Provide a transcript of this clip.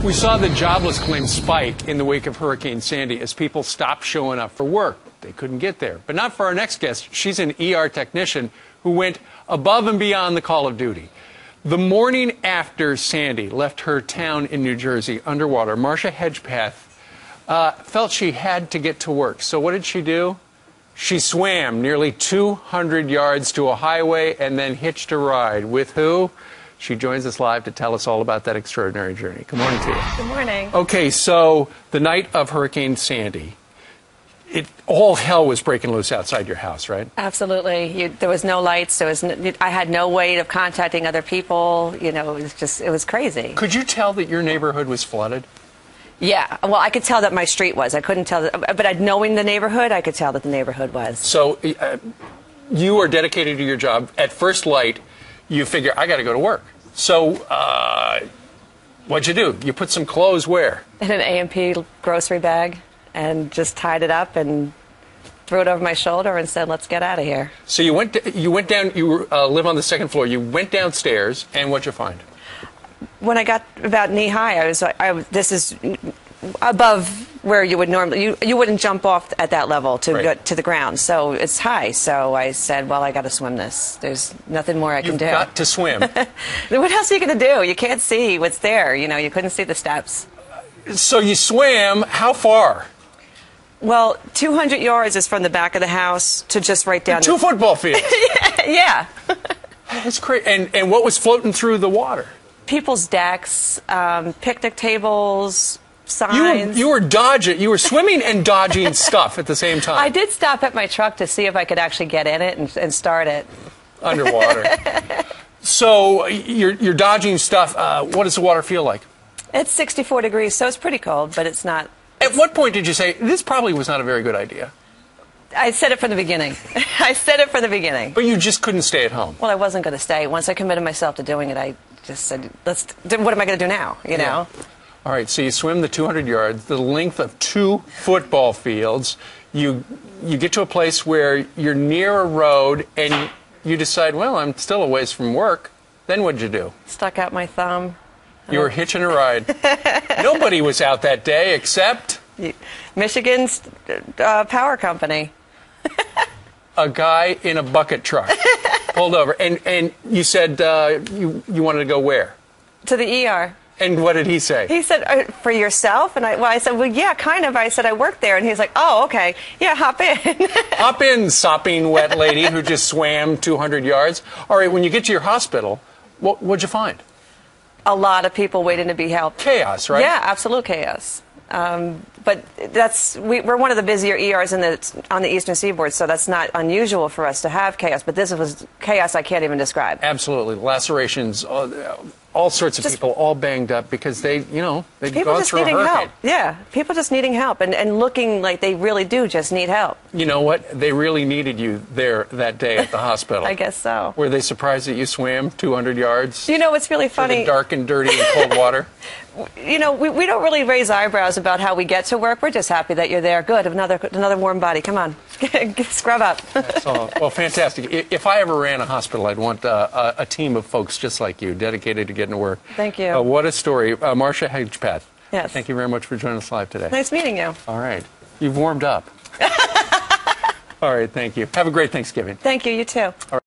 We saw the jobless claims spike in the wake of Hurricane Sandy as people stopped showing up for work. They couldn't get there. But not for our next guest. She's an ER technician who went above and beyond the call of duty. The morning after Sandy left her town in New Jersey underwater, Marcia Hedgepath felt she had to get to work. So what did she do? She swam nearly 200 yards to a highway and then hitched a ride. With who? She joins us live to tell us all about that extraordinary journey. Good morning to you. Good morning. Okay, so the night of Hurricane Sandy, all hell was breaking loose outside your house, right? Absolutely. There was no lights. I had no way of contacting other people. You know, it was crazy. Could you tell that your neighborhood was flooded? Yeah. Well, I could tell that my street was. I couldn't tell but knowing the neighborhood, I could tell that the neighborhood was. So you are dedicated to your job. At first light, you figure, I got to go to work. So what'd you do? You put some clothes where? In an A&P grocery bag and just tied it up and threw it over my shoulder and said, let's get out of here. So you went down, you live on the second floor. You went downstairs, and what'd you find? When I got about knee high, this is above where you would normally, you wouldn't jump off at that level to Right. get to the ground. So it's high. So I said, well, I got to swim this. There's nothing more I can do. You've got to swim. What else are you going to do? You can't see what's there. You know, you couldn't see the steps. So you swam, how far? Well, 200 yards is from the back of the house to just right down. 2 football fields. Yeah. That's crazy. And what was floating through the water? People's decks, picnic tables, signs. You were dodging. You were swimming and dodging stuff at the same time. I did stop at my truck to see if I could actually get in it and start it. Underwater. So you're dodging stuff. What does the water feel like? It's 64 degrees, so it's pretty cold, but it's not. At what point did you say, this probably was not a very good idea? I said it from the beginning. I said it from the beginning. But you just couldn't stay at home. Well, I wasn't going to stay. Once I committed myself to doing it, I just said, what am I going to do now, you know? All right, so you swim the 200 yards, the length of 2 football fields. You get to a place where you're near a road, and you decide, well, I'm still a ways from work. Then what'd you do? Stuck out my thumb. You were hitching a ride. Nobody was out that day except Michigan's power company. a guy in a bucket truck pulled over. And you said you wanted to go where? To the ER. And what did he say? He said, for yourself? And I said, well, yeah, kind of. I said, I work there. And he's like, oh, okay. Yeah, hop in. Hop in, sopping wet lady who just swam 200 yards. All right, when you get to your hospital, what'd you find? A lot of people waiting to be helped. Chaos, right? Yeah, absolute chaos. But we're one of the busier ERs on the Eastern Seaboard, so that's not unusual for us to have chaos. But this was chaos I can't even describe. Absolutely. Lacerations, all sorts of people all banged up because they've gone through a hurricane. Help. Yeah, people just needing help and looking like they really do just need help. You know what? They really needed you there that day at the hospital. I guess so. Were they surprised that you swam 200 yards? You know, it's really funny. The dark and dirty and cold water? You know, we don't really raise eyebrows about how we get to work. We're just happy that you're there. Good. Another warm body. Come on. Scrub up. Well, fantastic. If I ever ran a hospital, I'd want a team of folks just like you, dedicated to getting to work. Thank you. What a story. Marcia Hedgepath. Yes. Thank you very much for joining us live today. Nice meeting you. All right. You've warmed up. All right. Thank you. Have a great Thanksgiving. Thank you. You too. All right.